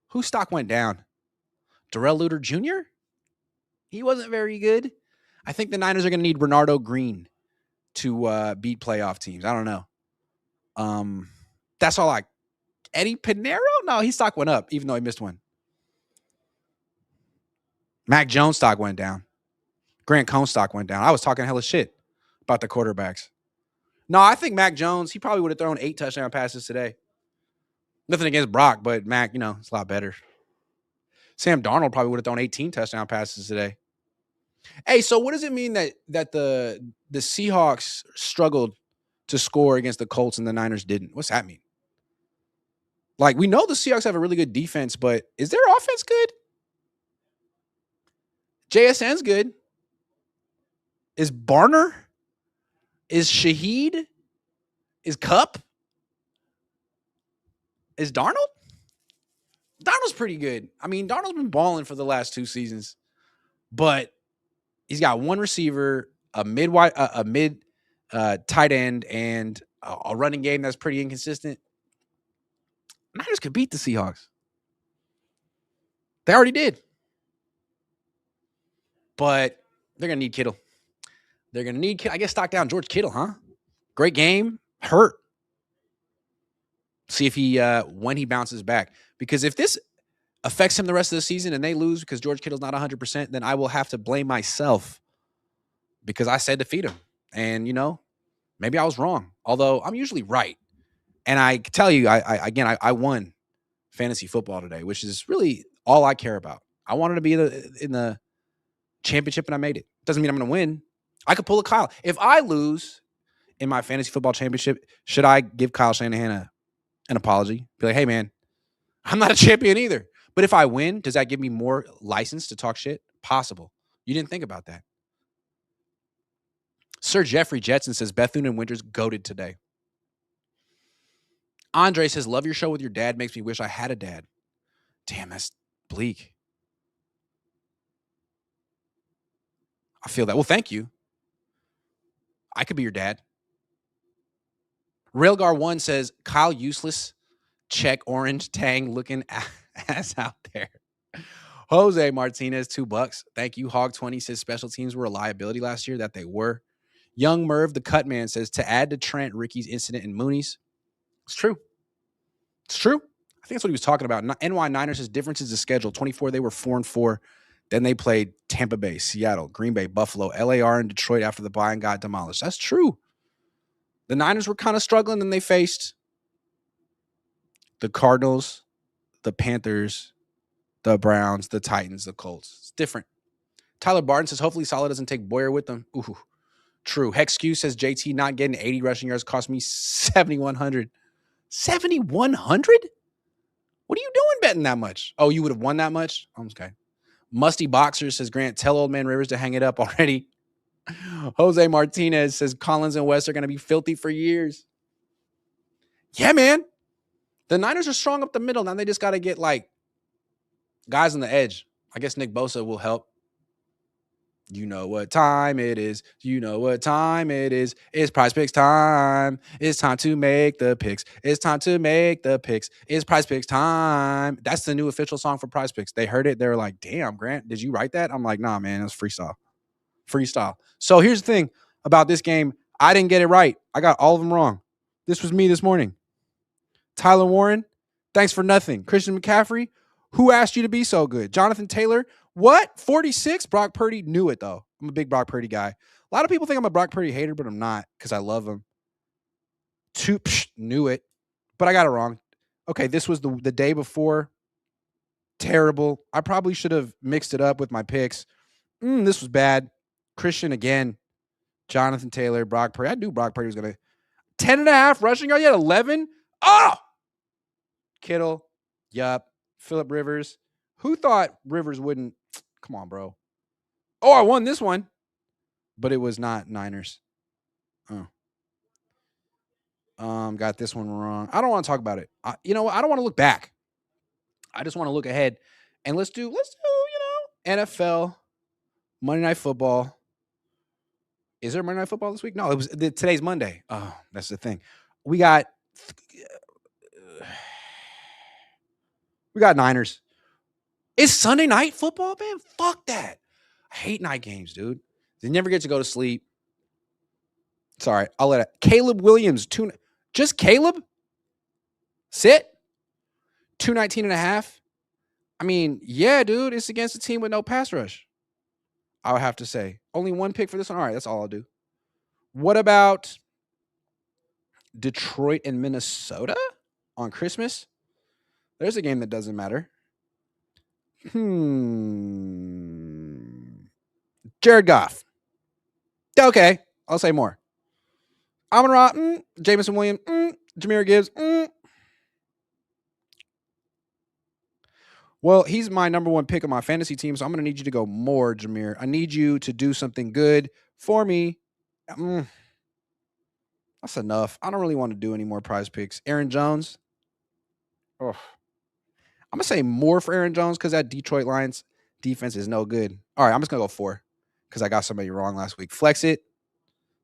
Whose stock went down? Darrell Luter Jr.? He wasn't very good. I think the Niners are going to need Bernardo Green to beat playoff teams. I don't know. That's all Eddie Pinero? No, his stock went up, even though he missed one. Mac Jones' stock went down. Grant Cohn's stock went down. I was talking hella shit about the quarterbacks. No, I think Mac Jones, he probably would have thrown 8 touchdown passes today. Nothing against Brock, but Mac, it's a lot better. Sam Darnold probably would have thrown 18 touchdown passes today. Hey, so what does it mean that the Seahawks struggled to score against the Colts and the Niners didn't? What's that mean? We know the Seahawks have a really good defense, but is their offense good? JSN's good. Is Barner? Is Shaheed? Is Cup? Is Darnold? Darnold's pretty good. I mean, Darnold's been balling for the last 2 seasons, but he's got one receiver, a mid tight end, and a running game that's pretty inconsistent. Niners could beat the Seahawks. They already did. But they're going to need Kittle. They're going to need Kittle. I guess stock down George Kittle, huh? Great game. Hurt. See if when he bounces back. Because if this affects him the rest of the season and they lose because George Kittle's not 100%, then I will have to blame myself because I said defeat him. And, maybe I was wrong. Although I'm usually right. And I can tell you, I won fantasy football today, which is really all I care about. I wanted to be in the championship and I made it. Doesn't mean I'm going to win. I could pull a Kyle. If I lose in my fantasy football championship, should I give Kyle Shanahan an apology? Be like, hey, man, I'm not a champion either. But if I win, does that give me more license to talk shit? Possible. You didn't think about that. Sir Jeffrey Jetson says Bethune and Winters goated today. Andre says, love your show with your dad. Makes me wish I had a dad. Damn, that's bleak. I feel that. Well, thank you. I could be your dad. Railgar1 says, Kyle useless. Check orange tang looking ass out there. Jose Martinez, $2. Thank you. Hog20 says special teams were a liability last year. That they were. Young Merv, the cut man, says to add to Trent Ricky's incident in Mooney's. It's true. It's true. I think that's what he was talking about. NY Niners, his differences of schedule. 24, they were 4-4. Then they played Tampa Bay, Seattle, Green Bay, Buffalo, LAR, and Detroit after the bye and got demolished. That's true. The Niners were kind of struggling, and they faced the Cardinals, the Panthers, the Browns, the Titans, the Colts. It's different. Tyler Barton says, hopefully Saleh doesn't take Boyer with them. Ooh, true. Hexq says, JT not getting 80 rushing yards cost me 7,100. 7,100? What are you doing betting that much? Oh, you would have won that much? Okay. Musty Boxer says, Grant, tell old man Rivers to hang it up already. Jose Martinez says, Collins and West are going to be filthy for years. Yeah, man. The Niners are strong up the middle. Now they just got to get, guys on the edge. I guess Nick Bosa will help. You know what time it is. You know what time it is. It's PrizePicks time. It's time to make the picks. It's time to make the picks. It's PrizePicks time. That's the new official song for PrizePicks. They heard it. They were like, damn, Grant, did you write that? I'm like, nah, man, it's freestyle. Freestyle. So here's the thing about this game. I didn't get it right. I got all of them wrong. This was me this morning. Tyler Warren, thanks for nothing. Christian McCaffrey, who asked you to be so good? Jonathan Taylor, what? 46? Brock Purdy, knew it, though. I'm a big Brock Purdy guy. A lot of people think I'm a Brock Purdy hater, but I'm not because I love him. Knew it, but I got it wrong. Okay, this was the day before. Terrible. I probably should have mixed it up with my picks. This was bad. Christian again. Jonathan Taylor, Brock Purdy. I knew Brock Purdy was going to. 10.5 rushing yard. You had 11. Oh! Kittle. Yup. Phillip Rivers. Who thought Rivers wouldn't? Come on, bro. Oh, I won this one. But it was not Niners. Got this one wrong. I don't want to talk about it. You know what? I don't want to look back. I just want to look ahead. And let's do, NFL, Monday Night Football. Is there Monday Night Football this week? No, today's Monday. Oh, that's the thing. We got Niners. It's Sunday night football, man. Fuck that. I hate night games, dude. They never get to go to sleep. Sorry, I'll let it. Caleb Williams, just Caleb? Sit? 219.5. I mean, yeah, dude, it's against a team with no pass rush. I would have to say. Only one pick for this one? All right, that's all I'll do. What about Detroit and Minnesota on Christmas? There's a game that doesn't matter. Jared Goff. Okay, I'll say more. Amon-Ra, Jameson Williams, Jahmyr Gibbs, Well, he's my number one pick on my fantasy team, so I'm going to need you to go more, Jahmyr. I need you to do something good for me. That's enough. I don't really want to do any more prize picks. Aaron Jones. Oh. I'm going to say more for Aaron Jones because that Detroit Lions defense is no good. All right, I'm just going to go 4 because I got somebody wrong last week. Flex it.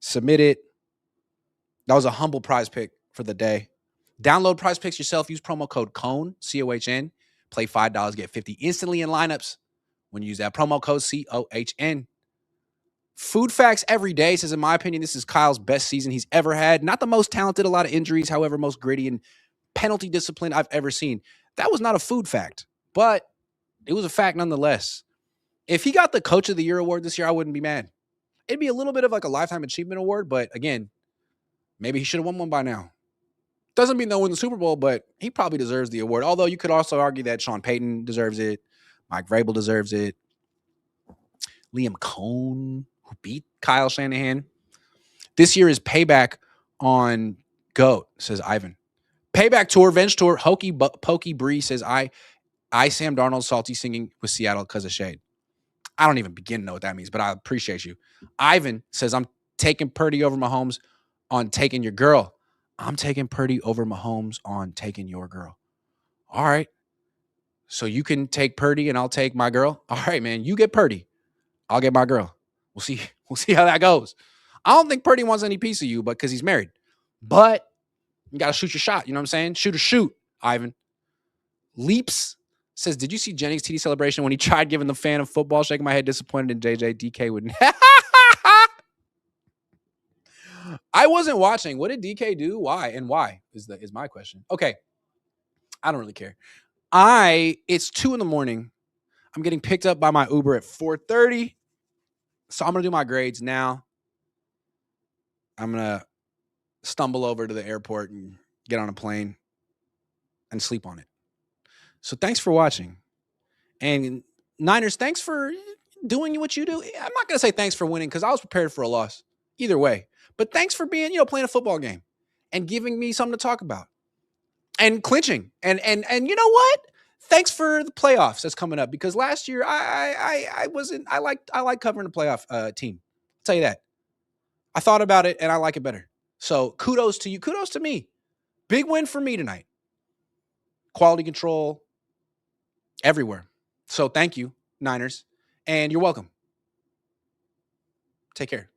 Submit it. That was a humble prize pick for the day. Download prize picks yourself. Use promo code Cohn, COHN. Play $5, get 50 instantly in lineups when you use that promo code COHN. Food facts every day says, in my opinion, this is Kyle's best season he's ever had. Not the most talented, a lot of injuries, however, most gritty and penalty discipline I've ever seen. That was not a food fact, but it was a fact nonetheless. If he got the Coach of the Year award this year, I wouldn't be mad. It'd be a little bit of like a lifetime achievement award, but again, maybe he should have won one by now. Doesn't mean they'll win the Super Bowl, but he probably deserves the award. Although you could also argue that Sean Payton deserves it. Mike Vrabel deserves it. Liam Cohn, who beat Kyle Shanahan. This year is payback on GOAT, says Ivan. Payback tour, Venge tour, Pokey Bree says, I Sam Darnold salty singing with Seattle because of shade. I don't even begin to know what that means, but I appreciate you. Ivan says, I'm taking Purdy over Mahomes on taking your girl. I'm taking Purdy over Mahomes on taking your girl. All right. So you can take Purdy and I'll take my girl. All right, man. You get Purdy. I'll get my girl. We'll see. We'll see how that goes. I don't think Purdy wants any piece of you, but because he's married. But you got to shoot your shot. You know what I'm saying? Shoot, Ivan. Leaps says, did you see Jennings' TD celebration when he tried giving the fan of football? Shaking my head, disappointed in JJ. DK wouldn't. I wasn't watching. What did DK do? Why? And why is my question. Okay. I don't really care. It's 2 a.m. I'm getting picked up by my Uber at 4:30. So I'm going to do my grades now. I'm going to stumble over to the airport and get on a plane and sleep on it. So thanks for watching. And Niners, thanks for doing what you do. I'm not going to say thanks for winning because I was prepared for a loss either way. But thanks for being, playing a football game and giving me something to talk about and clinching. And you know what? Thanks for the playoffs that's coming up because last year I like covering the playoff team. I'll tell you that. I thought about it and I like it better. So kudos to you. Kudos to me. Big win for me tonight. Quality control everywhere. So thank you, Niners. And you're welcome. Take care.